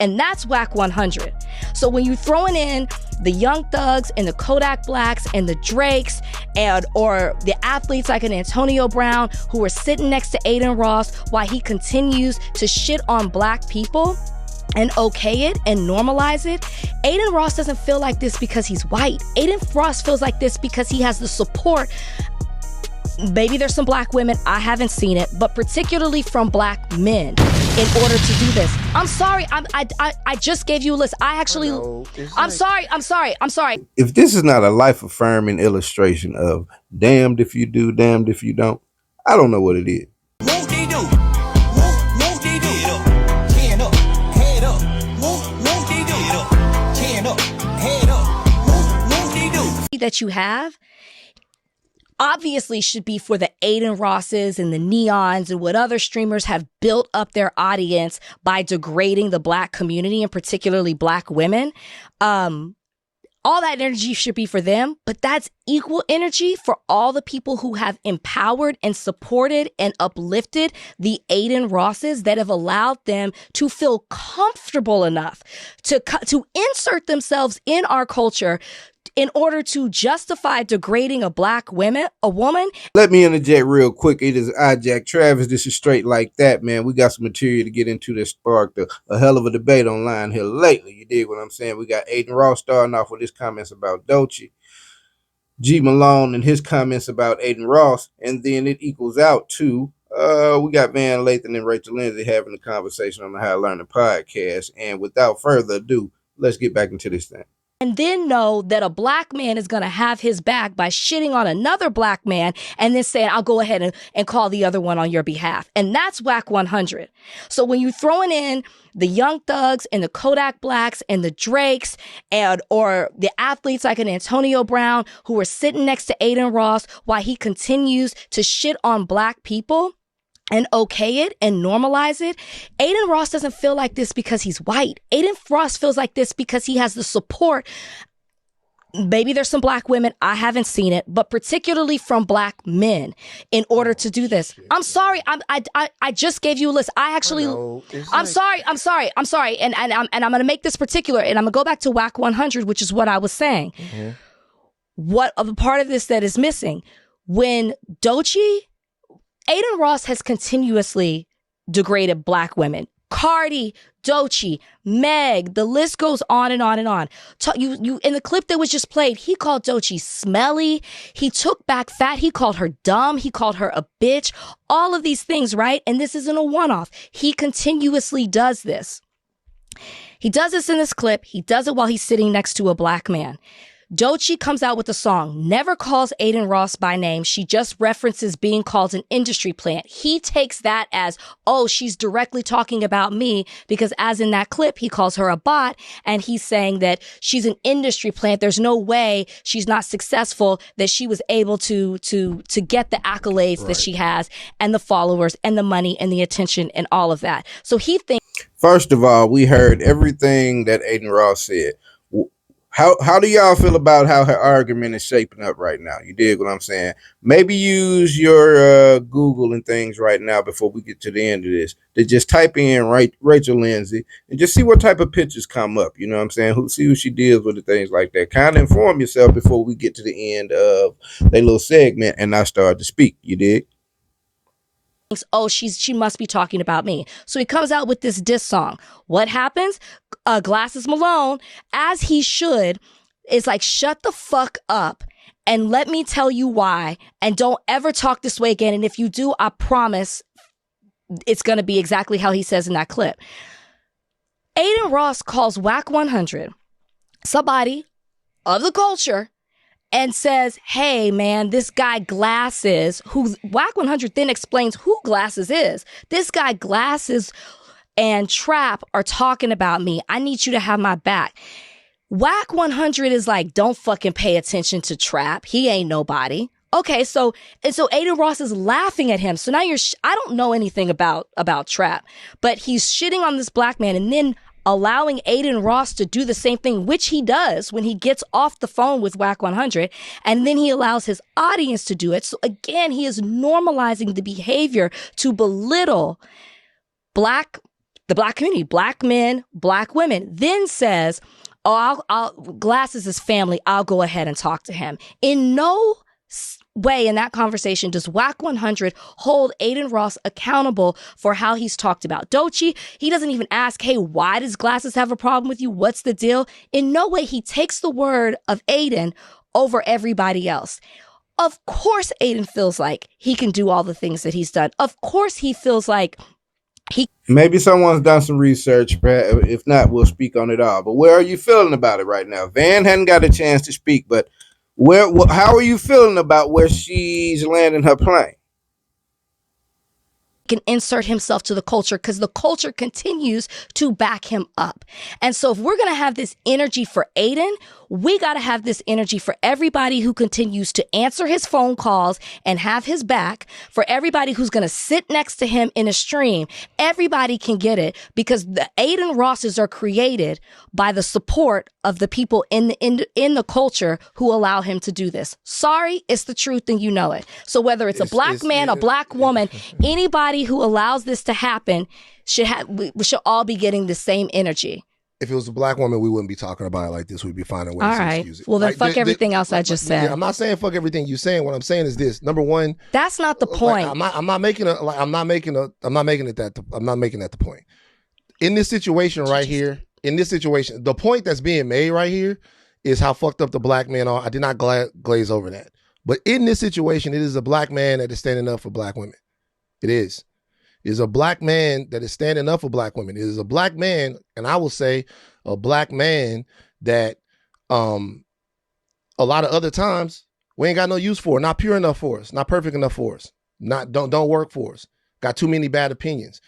And that's whack 100. So when you throwing in the Young Thugs and the Kodak Blacks and the Drakes and or the athletes like an Antonio Brown who are sitting next to Aiden Ross while he continues to shit on black people and okay it and normalize it, Aiden Ross doesn't feel like this because he's white. Aiden Ross feels like this because he has the support. Maybe there's some black women, I haven't seen it, but particularly from black men in order to do this. I'm sorry, I just gave you a list. I'm sorry. If this is not a life-affirming illustration of damned if you do, damned if you don't, I don't know what it is. That you have obviously should be for the Aiden Rosses and the Neons and what other streamers have built up their audience by degrading the black community and particularly black women. All that energy should be for them, but that's equal energy for all the people who have empowered and supported and uplifted the Aiden Rosses that have allowed them to feel comfortable enough to insert themselves in our culture in order to justify degrading a woman. Let me interject real quick. It is I, Jack Travis. This is Straight Like That, man. We got some material to get into that sparked a hell of a debate online here lately. You dig what I'm saying? We got Aiden Ross starting off with his comments about Doechii, G Malone and his comments about Aiden Ross, and then it equals out to we got Van Lathan and Rachel Lindsay having a conversation on the High Learning podcast. And without further ado, let's get back into this thing. And then know that a black man is going to have his back by shitting on another black man and then saying, I'll go ahead and call the other one on your behalf. And that's whack 100. So when you throwing in the Young Thugs and the Kodak Blacks and the Drakes and or the athletes like an Antonio Brown who are sitting next to Aiden Ross while he continues to shit on black people and okay it and normalize it, Aiden Ross doesn't feel like this because he's white. Aiden Ross feels like this because he has the support. Maybe there's some black women, I haven't seen it, but particularly from black men in order to do this. I'm sorry, I just gave you a list. I'm sorry. And I'm going to make this particular, and I'm going to go back to whack 100, which is what I was saying. Mm-hmm. What of a part of this that is missing? When Doechii, Aiden Ross has continuously degraded black women. Cardi, Doechii, Meg, the list goes on and on and on. You in the clip that was just played, he called Doechii smelly. He took back fat. He called her dumb. He called her a bitch. All of these things, right? And this isn't a one-off. He continuously does this. He does this in this clip. He does it while he's sitting next to a black man. Doechii comes out with a song, never calls Aiden Ross by name. She just references being called an industry plant. He takes that as, oh, she's directly talking about me because as in that clip, he calls her a bot and he's saying that she's an industry plant. There's no way she's not successful, that she was able to get the accolades that she has and the followers and the money and the attention and all of that. So he thinks. First of all, we heard everything that Aiden Ross said. How do y'all feel about how her argument is shaping up right now? You dig what I'm saying? Maybe use your Google and things right now before we get to the end of this to just type in Rachel Lindsay and just see what type of pictures come up. You know what I'm saying? See who she deals with and things like that. Kind of inform yourself before we get to the end of their little segment and I start to speak. You dig? Oh, she must be talking about me. So he comes out with this diss song. What happens? Glasses Malone, as he should, is like, shut the fuck up and let me tell you why. And don't ever talk this way again. And if you do, I promise it's going to be exactly how he says in that clip. Aiden Ross calls whack 100 somebody of the culture and says, hey, man, this guy Glasses, who whack 100 then explains who Glasses is. This guy Glasses and Trap are talking about me. I need you to have my back. Whack 100 is like, don't fucking pay attention to Trap. He ain't nobody. Okay, so Aiden Ross is laughing at him. So now I don't know anything about Trap, but he's shitting on this black man and then allowing Aiden Ross to do the same thing, which he does when he gets off the phone with whack 100, and then he allows his audience to do it. So again, he is normalizing the behavior to belittle black the black community, black men, black women, then says, oh, Glasses is family, I'll go ahead and talk to him. In no way in that conversation does WAC 100 hold Aiden Ross accountable for how he's talked about Doechii. He doesn't even ask, hey, why does Glasses have a problem with you? What's the deal? In no way he takes the word of Aiden over everybody else. Of course, Aiden feels like he can do all the things that he's done. Of course, he feels like maybe someone's done some research. If not, we'll speak on it all. But where are you feeling about it right now? Van hadn't got a chance to speak, but how are you feeling about where she's landing her plane? Can insert himself to the culture because the culture continues to back him up. And so if we're going to have this energy for Aiden, we got to have this energy for everybody who continues to answer his phone calls and have his back, for everybody who's going to sit next to him in a stream. Everybody can get it because the Aiden Rosses are created by the support of the people in the culture who allow him to do this. Sorry, it's the truth and you know it. So whether it's a black man, a black woman, anybody who allows this to happen we should all be getting the same energy. If it was a black woman, we wouldn't be talking about it like this. We'd be finding ways to excuse it. Well, then fuck everything else I just said. I'm not saying fuck everything you're saying. What I'm saying is this. Number one, that's not the point. I'm not making that the point. In this situation right here, the point that's being made right here is how fucked up the black men are. I did not glaze over that. But in this situation, it is a black man that is standing up for black women. It is. It is a black man that is standing up for black women. It is a black man, and I will say a black man that a lot of other times we ain't got no use for, not pure enough for us, not perfect enough for us, don't work for us, got too many bad opinions.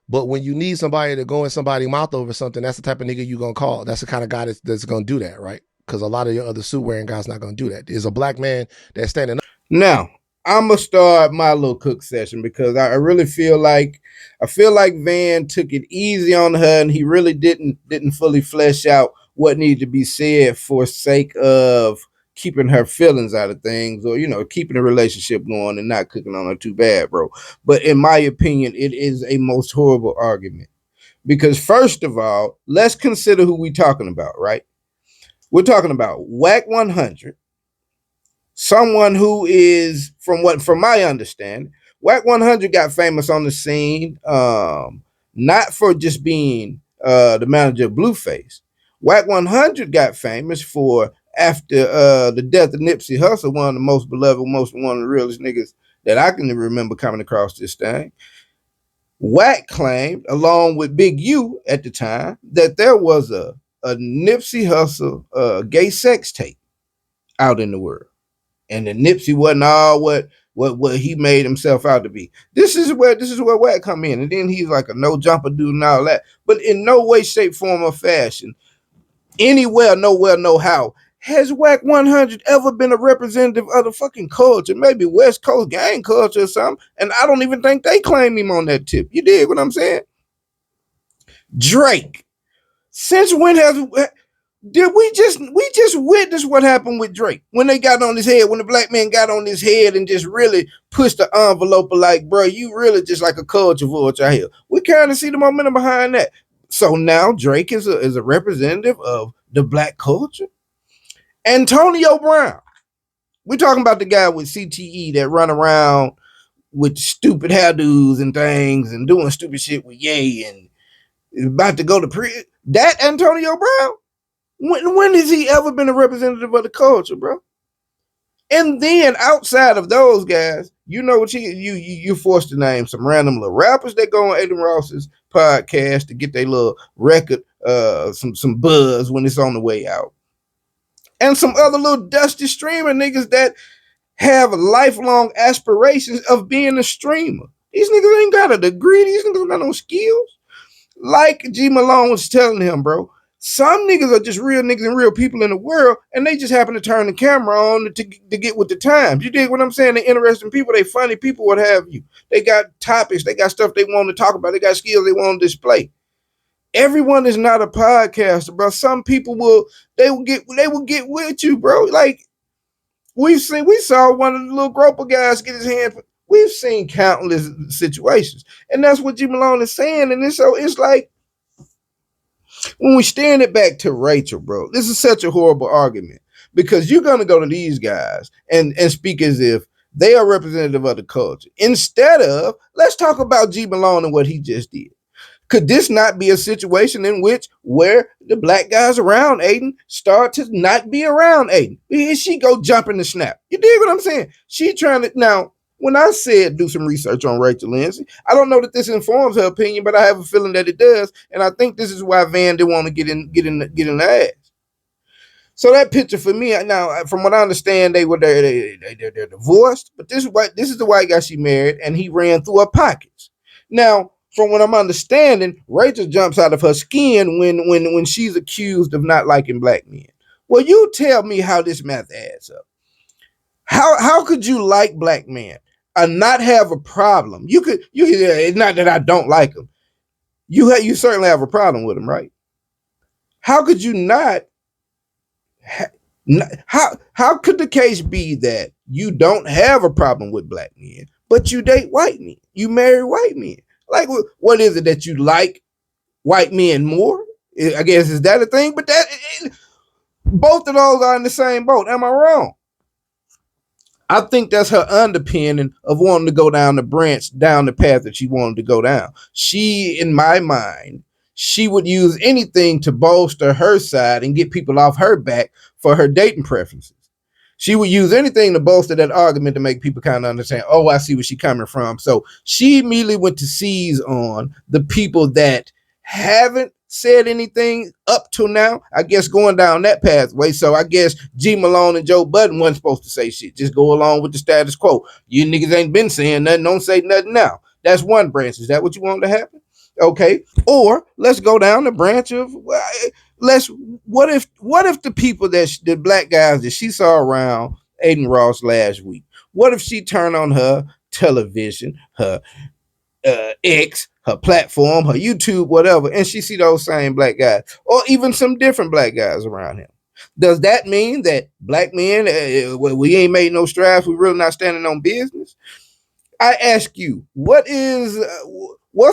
But when you need somebody to go in somebody's mouth over something, that's the type of nigga you gonna call. That's the kind of guy that's gonna do that, right? Because a lot of your other suit wearing guys not gonna do that. There's a black man that's standing up. Now, I'm gonna start my little cook session because I really feel like Van took it easy on her and he really didn't fully flesh out what needed to be said for sake of keeping her feelings out of things, or keeping the relationship going and not cooking on her too bad, bro. But in my opinion, it is a most horrible argument because first of all, let's consider who we talking about, right? We're talking about WAC 100. Someone who is, from my understanding, WAC 100 got famous on the scene, not for just being the manager of Blueface. WAC 100 got famous for, after the death of Nipsey Hussle, one of the most beloved, one of the realest niggas that I can remember coming across this thing. WAC claimed, along with Big U at the time, that there was a Nipsey Hussle gay sex tape out in the world. And the Nipsey wasn't all what he made himself out to be. This is where WAC come in. And then he's like a no jumper dude and all that. But in no way, shape, form, or fashion, anywhere, nowhere, no how, has WAC 100 ever been a representative of the fucking culture? Maybe West Coast gang culture or something. And I don't even think they claim him on that tip. You dig what I'm saying? Drake. Since when did we just witness what happened with Drake when they got on his head, when the black man got on his head and just really pushed the envelope of like, bro, you really just like a culture vulture out here. We kind of see the momentum behind that. So now Drake is a representative of the black culture. Antonio Brown. We're talking about the guy with CTE that run around with stupid hairdos and things and doing stupid shit with Ye and is about to go to prison. That Antonio Brown? When has he ever been a representative of the culture, bro? And then outside of those guys, what you're forced to name some random little rappers that go on Aiden Ross's podcast to get their little record, some buzz when it's on the way out. And some other little dusty streamer niggas that have lifelong aspirations of being a streamer. These niggas ain't got a degree. These niggas ain't got no skills. Like G Malone was telling him, bro, some niggas are just real niggas and real people in the world, and they just happen to turn the camera on to get with the times. You dig what I'm saying? They're interesting people. They funny people, what have you. They got topics. They got stuff they want to talk about. They got skills they want to display. Everyone is not a podcaster, bro. Some people will get with you, bro. Like we saw one of the little Groper guys get his hand. We've seen countless situations, and that's what G Malone is saying. And it's like when we stand it back to Rachel, bro, this is such a horrible argument because you're gonna go to these guys and speak as if they are representative of the culture instead of let's talk about G Malone and what he just did. Could this not be a situation in which where the black guys around Aiden start to not be around Aiden? Here she go jumping the snap. You dig what I'm saying? She trying to now. When I said do some research on Rachel Lindsay, I don't know that this informs her opinion, but I have a feeling that it does, and I think this is why Van didn't want to get in the ass. So that picture for me now, from what I understand, they're divorced, but this is the white guy she married, and he ran through her pockets. Now, from what I'm understanding, Rachel jumps out of her skin when she's accused of not liking black men. Well, you tell me how this math adds up. How could you like black men and not have a problem? You could it's not that I don't like them. You certainly have a problem with them, right? How could you not? How could the case be that you don't have a problem with black men, but you date white men? You marry white men. Like, what is it that you like white men more? I guess is that a thing? But both of those are in the same boat. Am I wrong? I think that's her underpinning of wanting to go down the path that she wanted to go down. She, in my mind, she would use anything to bolster her side and get people off her back for her dating preferences. She would use anything to bolster that argument to make people kind of understand, oh, I see where she's coming from. So she immediately went to seize on the people that haven't said anything up to now, I guess going down that pathway. So I guess G Malone and Joe Budden wasn't supposed to say shit. Just go along with the status quo. You niggas ain't been saying nothing. Don't say nothing now. That's one branch. Is that what you want to happen? Okay. Or let's go down the branch of what if the people the black guys that she saw around Aiden Ross last week, what if she turned on her television, her X, her platform, her YouTube, whatever, and she see those same black guys, or even some different black guys around him? Does that mean that black men, we ain't made no strides, we really not standing on business? I ask you, what's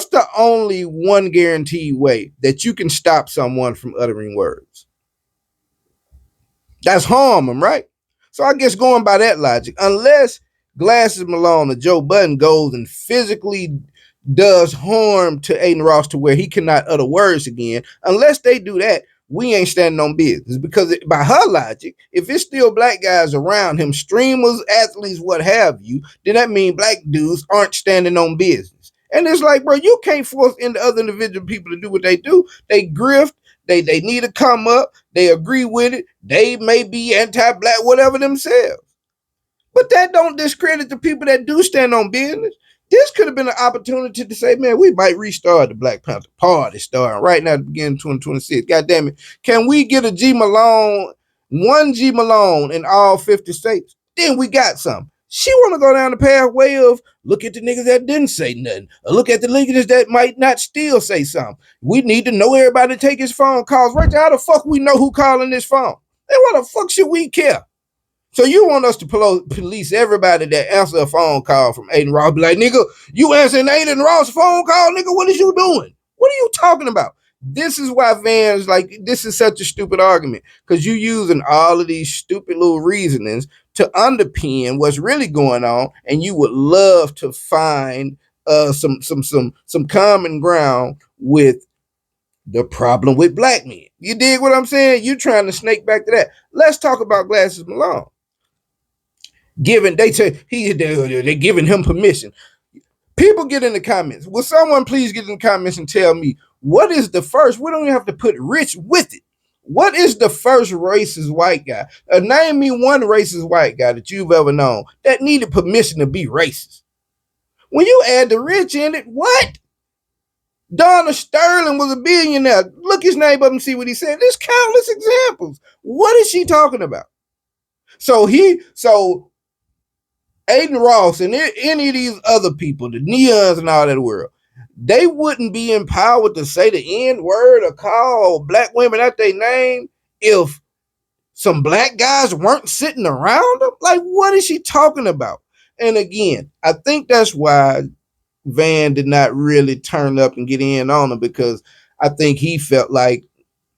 the only one guaranteed way that you can stop someone from uttering words? That's harm them, right? So I guess going by that logic, unless Glasses Malone or Joe Budden goes and physically does harm to Aiden Ross to where he cannot utter words again, unless they do that, we ain't standing on business. Because by her logic, if it's still black guys around him, streamers, athletes, what have you, then that means black dudes aren't standing on business. And it's like, bro, you can't force into other individual people to do what they do. They grift. They need to come up. They agree with it. They may be anti-black, whatever themselves. But that don't discredit the people that do stand on business. This could have been an opportunity to say, man, we might restart the Black Panther Party starting right now at the beginning of 2026. God damn it. Can we get one G Malone in all 50 states? Then we got something. She want to go down the pathway of look at the niggas that didn't say nothing, or look at the niggas that might not still say something. We need to know everybody to take his phone calls. Right, how the fuck we know who calling this phone? And why the fuck should we care? So you want us to police everybody that answer a phone call from Aiden Ross? Be like, nigga, you answering Aiden Ross phone call, nigga? What is you doing? What are you talking about? This is why Van's like, this is such a stupid argument, because you using all of these stupid little reasonings to underpin what's really going on, and you would love to find some common ground with the problem with black men. You dig what I'm saying? You trying to snake back to that. Let's talk about Glasses Malone. They're giving him permission. People get in the comments. Will someone please get in the comments and tell me what is the first? We don't even have to put rich with it. What is the first racist white guy? Name me one racist white guy that you've ever known that needed permission to be racist. When you add the rich in it, what? Donna Sterling was a billionaire. Look his name up and see what he said. There's countless examples. What is she talking about? So Aiden Ross and any of these other people, the neons and all that world, they wouldn't be empowered to say the N-word or call black women out their name if some black guys weren't sitting around them. Like, what is she talking about? And again, I think that's why Van did not really turn up and get in on him, because I think he felt like,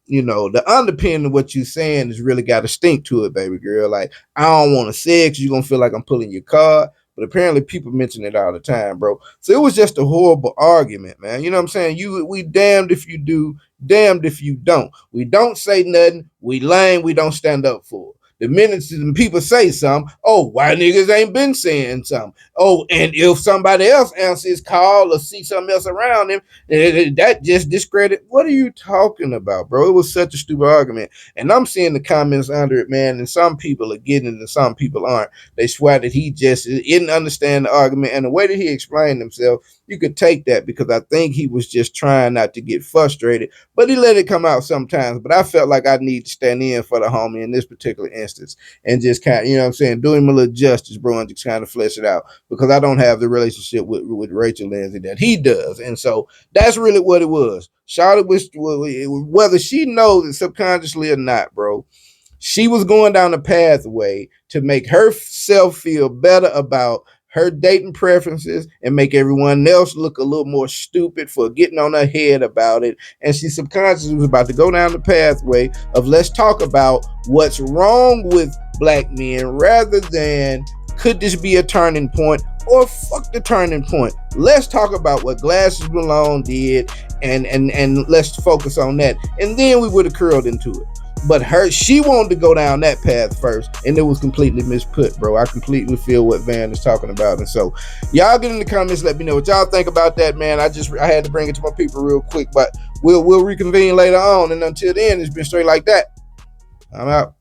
the underpinning of what you're saying has really got a stink to it, baby girl. Like, I don't want to say it because you're going to feel like I'm pulling your card. But apparently people mention it all the time, bro. So it was just a horrible argument, man. You know what I'm saying? We damned if you do, damned if you don't. We don't say nothing. We lame. We don't stand up for it. The minute people say something, oh, why niggas ain't been saying something? Oh, and if somebody else answers his call or see something else around him, that just discredit. What are you talking about, bro? It was such a stupid argument. And I'm seeing the comments under it, man, and some people are getting it and some people aren't. They swear that he just didn't understand the argument, and the way that he explained himself, you could take that, because I think he was just trying not to get frustrated, but he let it come out sometimes. But I felt like I need to stand in for the homie in this particular instance and just kind of, do him a little justice, bro, and just kind of flesh it out, because I don't have the relationship with Rachel Lindsay that he does. And so that's really what it was. Charlotte was, whether she knows it subconsciously or not, bro, she was going down the pathway to make herself feel better about her dating preferences and make everyone else look a little more stupid for getting on her head about it. And she subconsciously was about to go down the pathway of, let's talk about what's wrong with black men, rather than could this be a turning point, or fuck the turning point. Let's talk about what Glasses Malone did, and let's focus on that. And then we would have curled into it. But she wanted to go down that path first, and it was completely misput, bro. I completely feel what Van is talking about. And so y'all get in the comments, let me know what y'all think about that, man. I had to bring it to my people real quick, but we'll reconvene later on. And until then, it's been straight like that. I'm out.